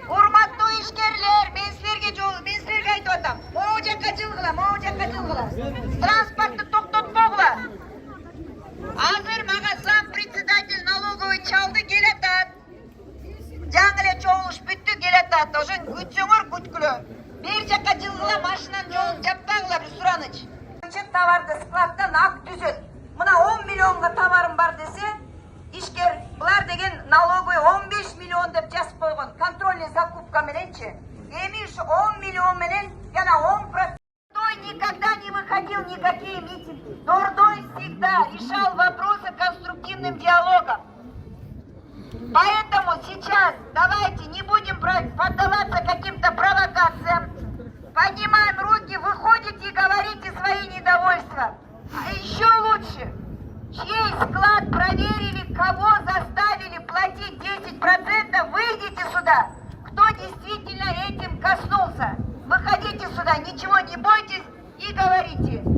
Урматтуу ишкерлер, мен силерге айтып атам. Могу жакка жылгыла. Транспортты токтотпогула. Азыр мага зам председатель налоговый чалды келатат. Жаңы эле чогулуш бүттү, келатат. Ошон күтсөңөр күткүлө. Бир жакка жылгыла, машинанын жолун жаппагыла, бир сураныч. Товарды складдан ак түзөт. Мына 10 миллионга товарым бар десе, ишкер булар деген налоговый 15 миллион деп жазып койгон. Контрольный закупка мененчи. Эми ушу 10 миллион менен жана 10%. Дордой никогда не выходил никакие митинги. Дордой всегда решал вопросы конструктивным диалогом. Поэтому сейчас давайте не будем поддаваться каким-то провокациям. Поднимаем руки, выходите и говорите свои недовольства. А еще лучше, чей склад проверили, кого заставили платить 10%, выйдите сюда. Кто действительно этим коснулся? Выходите сюда, ничего не бойтесь и говорите.